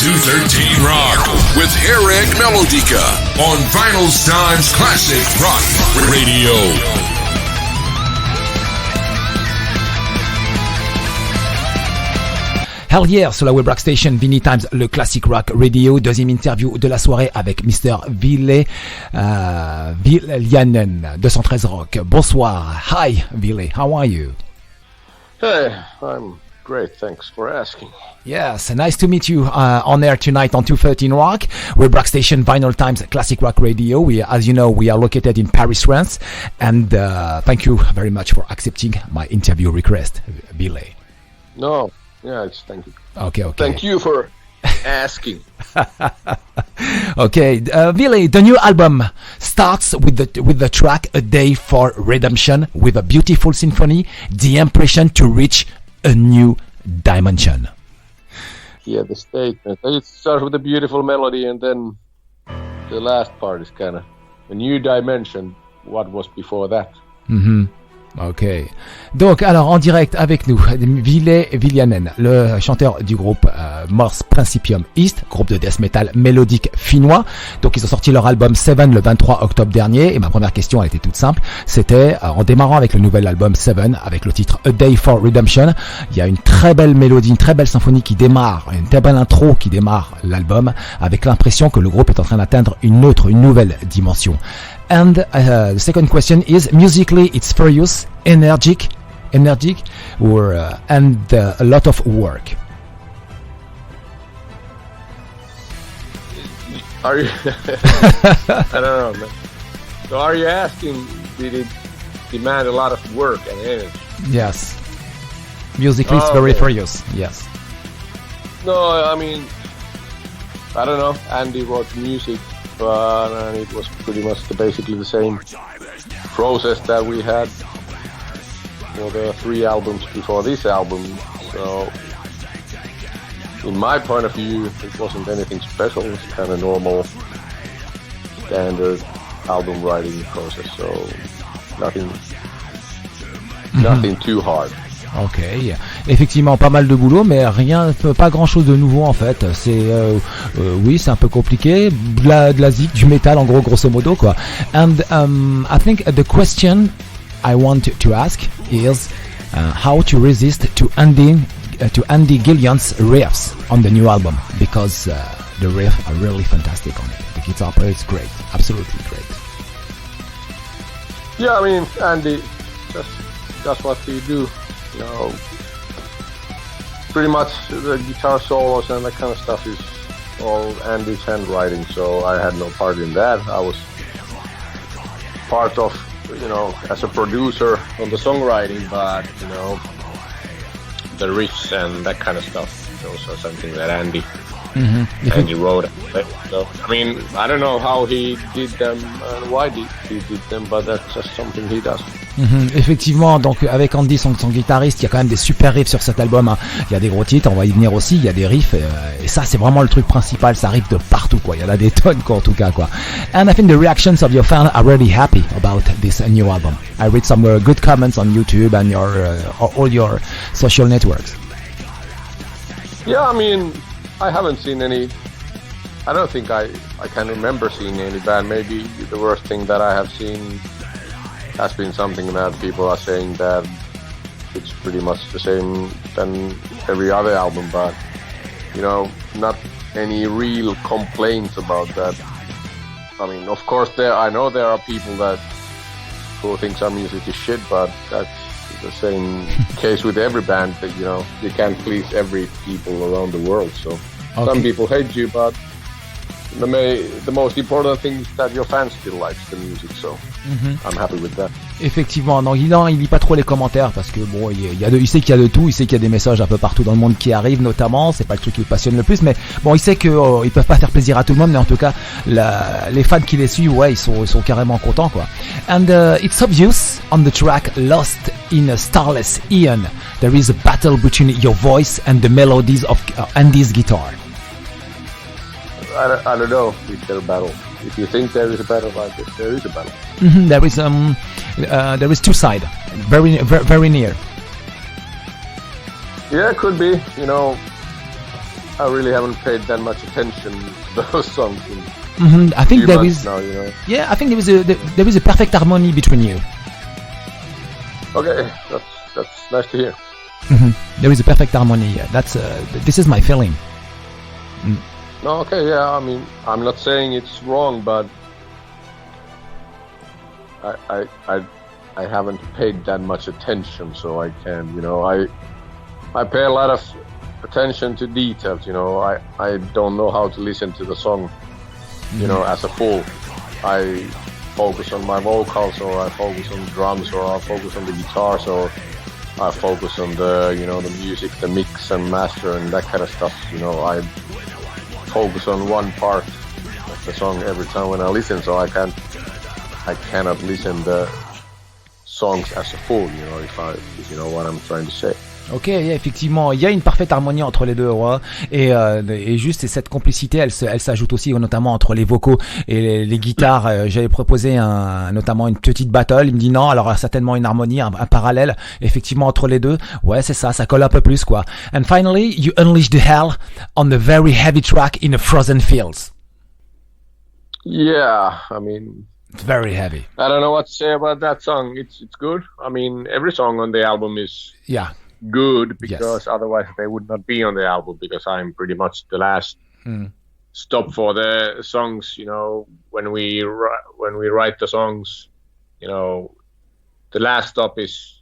to 13 Rock with Harrag Melodica on Vinylestimes Classic Rock Radio. Hell yeah, sur la web rock station Vinylestimes, le Classic Rock Radio. Deuxième interview de la soirée avec Mr. Ville Viljanen de 113 Rock. Bonsoir. Hi, Ville. How are you? Hey, I'm great. Thanks for asking. Yes, nice to meet you on air tonight on 213 Rock, web rock station Vinylestimes Classic Rock Radio. We, as you know, we are located in Paris, France, and thank you very much for accepting my interview request, Ville. No, yeah, thank you. Okay. Thank you for asking. Okay, Ville, the new album starts with the track "A Day for Redemption" with a beautiful symphony, the impression to reach a new dimension. Yeah, the statement. It starts with a beautiful melody, and then the last part is kind of a new dimension. What was before that? Mm-hmm. Ok. Donc, alors, en direct avec nous, Ville Viljanen, le chanteur du groupe Principium Est, groupe de death metal mélodique finnois. Donc, ils ont sorti leur album Seven le 23 octobre dernier. Et ma première question, elle était toute simple. C'était, en démarrant avec le nouvel album Seven, avec le titre A Day for Redemption, il y a une très belle mélodie, une très belle symphonie qui démarre, une très belle intro qui démarre l'album, avec l'impression que le groupe est en train d'atteindre une nouvelle dimension. And the second question is, musically it's furious, energetic, or and a lot of work. Are you? I don't know, man. So are you asking, did it demand a lot of work and energy? Yes. Musically it's very furious, yes. No, I mean, I don't know. Andy wrote music. And it was pretty much basically the same process that we had for the 3 albums before this album. So, in my point of view, it wasn't anything special. It was kind of normal, standard album writing process. So, nothing too hard. Ok, effectivement pas mal de boulot, mais pas grand chose de nouveau en fait. C'est oui, c'est un peu compliqué, de la zik, du métal en gros, grosso modo quoi. And I think the question I want to ask is how to resist to Andy Gillian's riffs on the new album, because the riffs are really fantastic on it. The guitar player is great, absolutely great. Yeah, I mean Andy, that's what we do. You know, pretty much the guitar solos and that kind of stuff is all Andy's handwriting, so I had no part in that. I was part of, you know, as a producer on the songwriting, but, you know, the riffs and that kind of stuff, those are something that Andy wrote. So, I mean, I don't know how he did them and why he did them, but that's just something he does. Effectivement, donc avec Andy, son guitariste, il y a quand même des super riffs sur cet album, hein. Il y a des gros titres, on va y venir aussi, il y a des riffs, et ça c'est vraiment le truc principal, ça arrive de partout quoi, il y en a des tonnes quoi en tout cas quoi. And I think the reactions of your fans are really happy about this new album. I read some good comments on YouTube and all your social networks. Yeah, I mean, I haven't seen any. I don't think I can remember seeing any band. Maybe the worst thing that I have seen has been something that people are saying that it's pretty much the same than every other album, but, you know, not any real complaints about that. I mean, of course, I know there are people who think our music is shit, but that's the same case with every band, that, you know, you can't please every people around the world, so some people hate you, but the most important thing is that your fans still likes the music, so I'm happy with that. Effectivement, non, il lit pas trop les commentaires parce que bon, il sait qu'il y a de tout, il sait qu'il y a des messages un peu partout dans le monde qui arrivent, notamment, c'est pas le truc qui le passionne le plus, mais bon, il sait que ils peuvent pas faire plaisir à tout le monde, mais en tout cas, les fans qui les suivent, ouais, ils sont carrément contents quoi. And it's obvious on the track Lost in a Starless Aeon, there is a battle between your voice and the melodies of Andy's guitar. I don't know if there's a battle. If you think there is a battle, I guess there is a battle. There is two sides, very near. Yeah, it could be. You know, I really haven't paid that much attention to those songs. I think there is. Now, you know. Yeah, I think there is a perfect harmony between you. Okay, that's nice to hear. There is a perfect harmony. That's this is my feeling. No, okay, yeah. I mean, I'm not saying it's wrong, but I haven't paid that much attention, so I can, you know, I pay a lot of attention to details. You know, I don't know how to listen to the song, you know, as a full. I focus on my vocals, or I focus on drums, or I focus on the guitars, or I focus on the, you know, the music, the mix and master and that kind of stuff. You know, I focus on one part of the song every time when I listen, so I cannot listen the songs as a full, you know, if you know what I'm trying to say. Ok, effectivement, il y a une parfaite harmonie entre les deux, ouais. Et juste cette complicité, elle s'ajoute aussi notamment entre les vocaux et les guitares. J'avais proposé notamment une petite battle. Il me dit non, alors certainement une harmonie, un parallèle, effectivement entre les deux. Ouais, c'est ça colle un peu plus quoi. And finally, you unleash the hell on the very heavy track in the Frozen Fields. Yeah, I mean, it's very heavy. I don't know what to say about that song. It's good. I mean, every song on the album is good, because otherwise they would not be on the album, because I'm pretty much the last stop for the songs. You know, when we write the songs, you know, the last stop is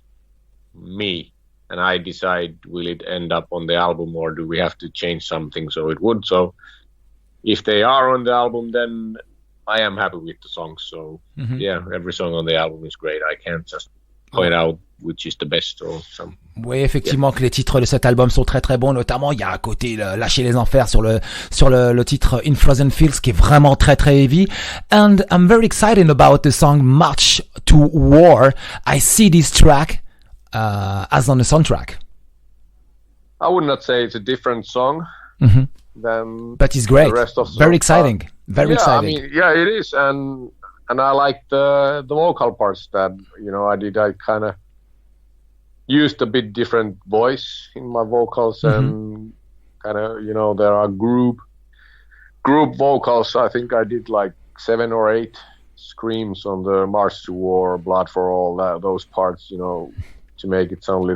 me, and I decide will it end up on the album or do we have to change something so it would. So if they are on the album, then I am happy with the songs. So yeah, every song on the album is great. I can't just point out which is the best or some. Oui, effectivement, que les titres de cet album sont très très bons. Notamment, il y a un côté lâcher les enfers sur le titre In Frozen Fields qui est vraiment très très heavy. And I'm very excited about the song March to War. I see this track as on the soundtrack. I would not say it's a different song than but it's great. The rest of the very exciting. Very exciting. I mean, yeah, it is, and I like the vocal parts that, you know, I kind of used a bit different voice in my vocals, and kind of, you know, there are group vocals. I think I did like 7 or 8 screams on the March to War, Blood for All, those parts, you know, to make it sound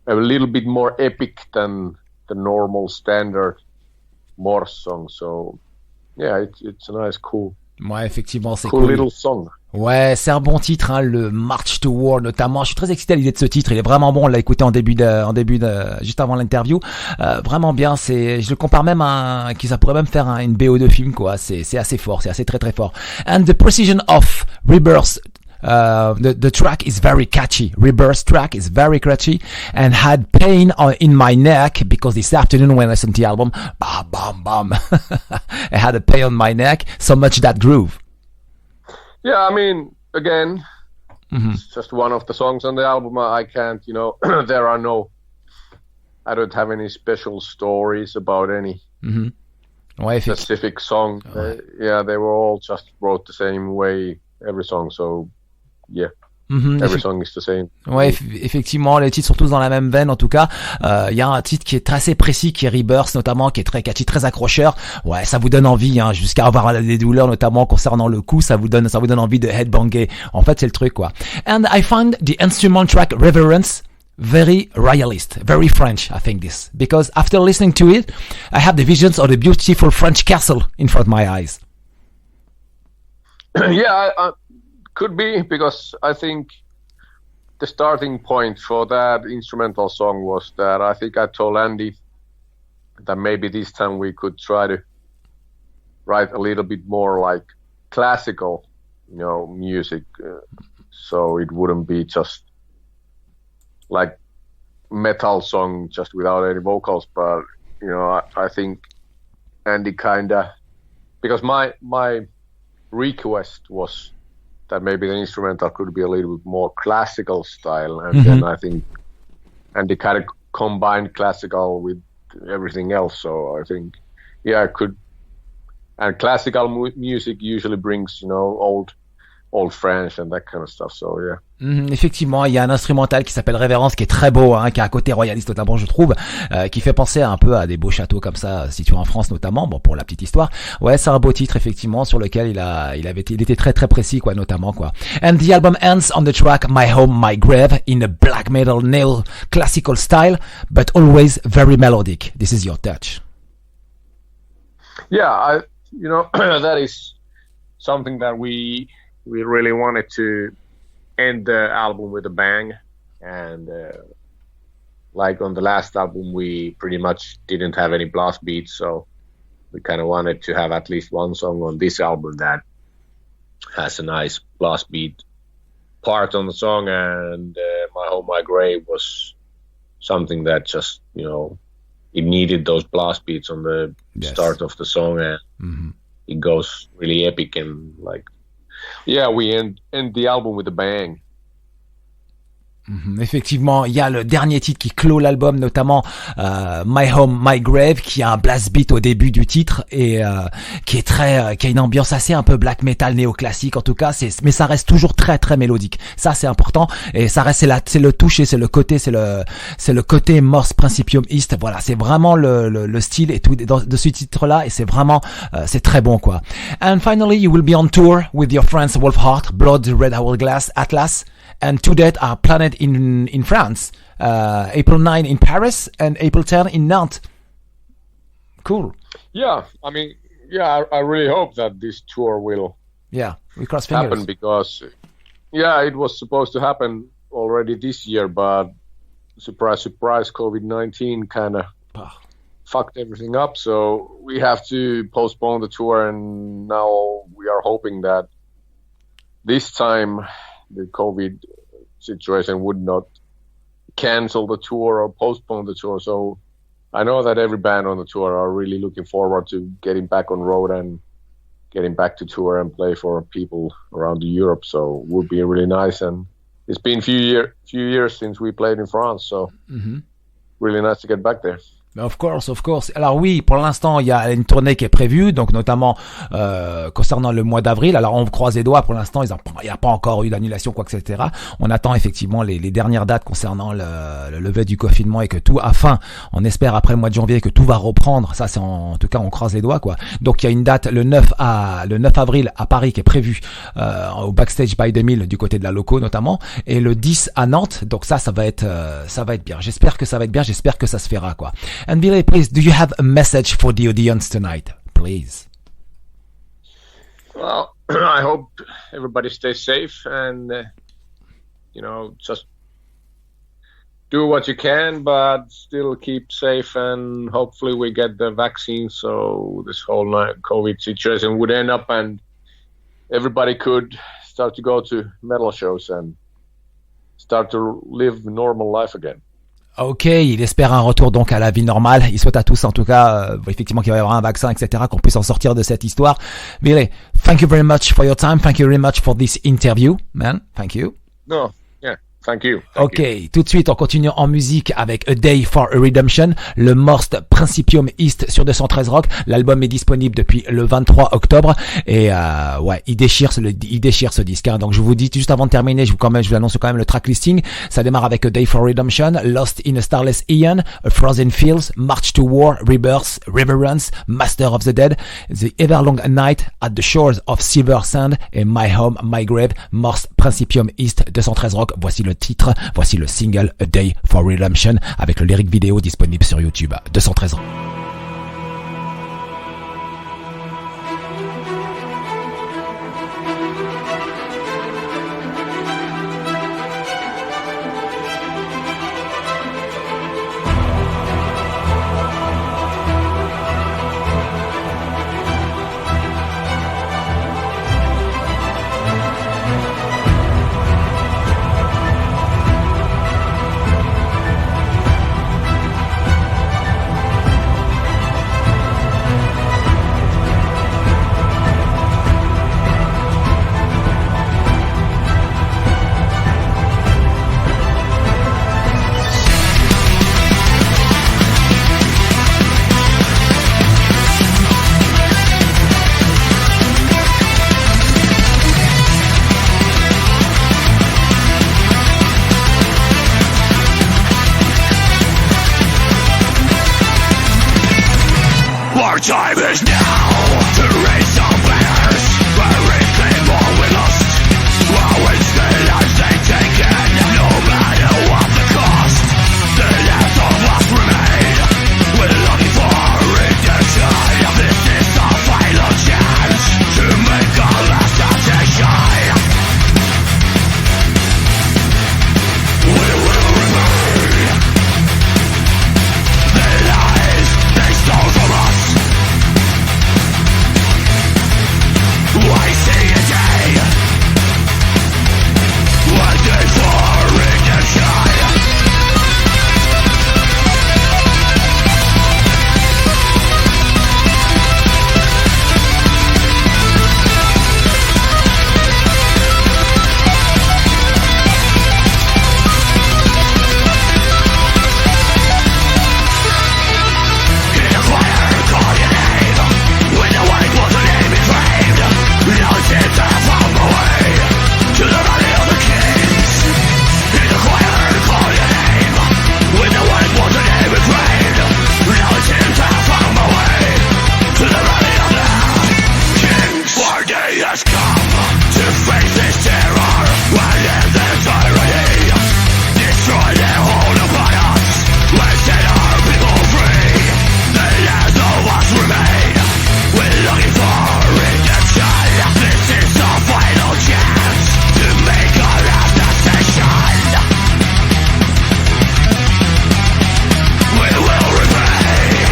a little bit more epic than the normal standard Morse song. So yeah, it's a nice, cool. Ouais, effectivement, c'est cool little song. Ouais, c'est un bon titre, hein, le March to War notamment. Je suis très excité à l'idée de ce titre. Il est vraiment bon. On l'a écouté en début juste avant l'interview. Vraiment bien. Je le compare même ça pourrait même faire une BO de film, quoi. C'est assez fort. C'est assez très très fort. And the precision of Rebirth. The track is very catchy. Rebirth track is very catchy, and had pain in my neck because this afternoon when I listened to the album, bam, bam, bam, I had a pain on my neck. So much that groove. Yeah, I mean, again, it's just one of the songs on the album. I can't, you know, I don't have any special stories about any specific song. They were all just wrote the same way, every song, so yeah. Every song is the same. Ouais, effectivement, les titres sont tous dans la même veine en tout cas. Il y a un titre qui est assez précis, qui est Rebirth notamment, qui est très catchy, très accrocheur. Ouais, ça vous donne envie, hein, jusqu'à avoir des douleurs notamment concernant le cou, ça vous donne envie de headbanger. En fait, c'est le truc quoi. And I find the instrument track Reverence very royalist, very French, I think this, because after listening to it, I have the visions of the beautiful French castle in front of my eyes. Yeah, could be, because I think the starting point for that instrumental song was that I think I told Andy that maybe this time we could try to write a little bit more like classical, you know, music, so it wouldn't be just like metal song just without any vocals. But, you know, I think Andy kinda, because my request was that maybe the instrumental could be a little bit more classical style, and then I think Andy kind of combined classical with everything else. So I think, yeah, I could. And classical music usually brings, you know, old French and that kind of stuff. So yeah. Effectivement, il y a un instrumental qui s'appelle Reverence qui est très beau, qui a un côté royaliste notamment, je trouve, qui fait penser un peu à des beaux châteaux comme ça, situés en France notamment. Bon, pour la petite histoire, ouais, c'est un beau titre effectivement sur lequel il était très très précis quoi, notamment quoi. And the album ends on the track My Home, My Grave in a black metal neo-classical style, but always very melodic. This is your touch. Yeah, that is something that we really wanted to end the album with a bang, and like on the last album we pretty much didn't have any blast beats, so we kind of wanted to have at least one song on this album that has a nice blast beat part on the song, and My Home, My Grave was something that just, it needed those blast beats on the start of the song, and it goes really epic, and like, yeah, we end the album with a bang. Effectivement, il y a le dernier titre qui clôt l'album, notamment My Home, My Grave, qui a un blast beat au début du titre et qui a une ambiance assez un peu black metal néoclassique en tout cas. Mais ça reste toujours très très mélodique. Ça c'est important et ça reste c'est le toucher, c'est le côté Morse Principium Est. Voilà, c'est vraiment le style et tout de ce titre-là et c'est vraiment c'est très bon quoi. And finally, you will be on tour with your friends Wolfheart, Blood, Red Hourglass, Atlas. And two dates are planned in France, April 9 in Paris and April 10 in Nantes. Cool. Yeah, I really hope that this tour will we cross fingers. happen, because it was supposed to happen already this year, but surprise, COVID-19 kind of fucked everything up, so we have to postpone the tour, and now we are hoping that this time the COVID situation would not cancel the tour or postpone the tour. So I know that every band on the tour are really looking forward to getting back on road and getting back to tour and play for people around Europe. So it would be really nice. And it's been few years since we played in France, so really nice to get back there. Of course. Alors oui, pour l'instant, il y a une tournée qui est prévue, donc notamment concernant le mois d'avril. Alors on croise les doigts, pour l'instant, il n'y a pas encore eu d'annulation, quoi, etc. On attend effectivement les dernières dates concernant le lever du confinement et que tout, on espère après le mois de janvier que tout va reprendre. Ça, c'est en tout cas, on croise les doigts, quoi. Donc il y a une date le 9 avril à Paris qui est prévue au Backstage by 2000 du côté de la Loco notamment, et le 10 à Nantes. Donc ça va être bien. J'espère que ça va être bien. J'espère que ça se fera, quoi. And Ville, please, do you have a message for the audience tonight, please? Well, I hope everybody stays safe and, just do what you can, but still keep safe, and hopefully we get the vaccine so this whole COVID situation would end up and everybody could start to go to metal shows and start to live normal life again. Ok, il espère un retour donc à la vie normale. Il souhaite à tous en tout cas, effectivement, qu'il va y avoir un vaccin, etc., qu'on puisse en sortir de cette histoire. Ville, thank you very much for your time. Thank you very much for this interview, man. Thank you. No, yeah, thank you. Ok, tout de suite, on continue en musique avec A Day for a Redemption, le morst Principium Est sur 213 Rock. L'album est disponible depuis le 23 octobre et il déchire ce disque. Donc je vous dis juste avant de terminer, je vous annonce quand même le track listing. Ça démarre avec A Day for Redemption, Lost in a Starless Aeon, A Frozen Fields, March to War, Rebirth, Reverence, Master of the Dead, The Everlong Night, At the Shores of Silver Sand et My Home, My Grave, morst Principium Est 213 Rock. Voici le titre, voici le single A Day for Redemption avec le lyric vidéo disponible sur YouTube. 213 Rock. Our time is now to raise our banners and reclaim all we lost. While it's the lives they taken, no matter what the cost, the last of us remain. We're looking for redemption. This is our final chance to make our last attention. We will remain. The lies they stole from us. I see a day, one day for redemption. In a fire, call your name. When the white was a name engraved, now it's in the found my way to the valley of the kings. In the choir, call your name. When the white was a name engraved, now it's in the found my way to the valley of the kings. Our day has come to face this terror and end their tyranny. Destroy their hold upon us and set our people free. The last of us remain. We're looking for redemption. This is our final chance to make our last ascension. We will repay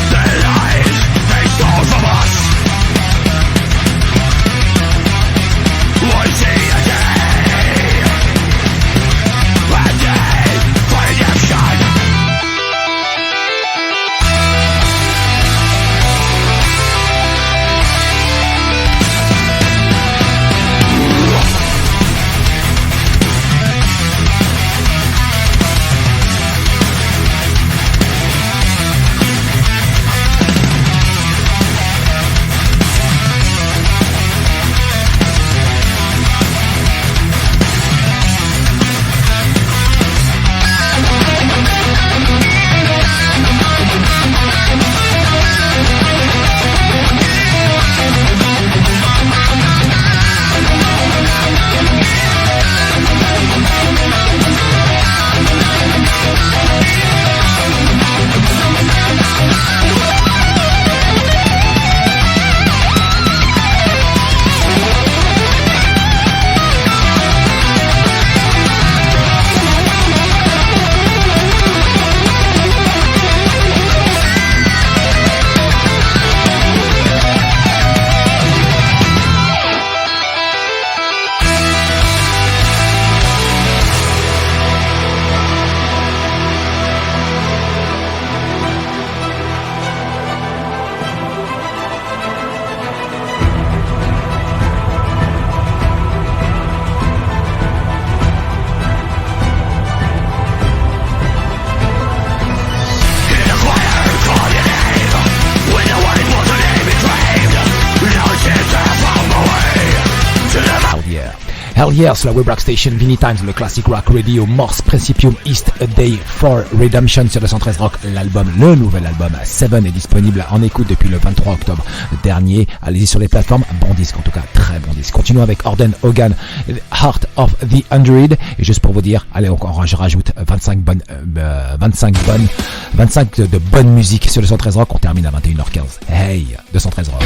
the lies they stole from us. One see a day, for redemption. Hell yeah, sur la web rock station Vinylestimes, le classic rock radio Morse Principium Est, A Day for Redemption sur le 113 Rock. L'album, le nouvel album Seven est disponible en écoute depuis le 23 octobre dernier. Allez-y sur les plateformes, bon disque en tout cas, très bon disque. Continuons avec Orden Hogan, Heart of the Android. Et juste pour vous dire, allez encore, je rajoute 25 de bonne musique sur le 113 Rock. On termine à 21h15. Hey, 213 Rock.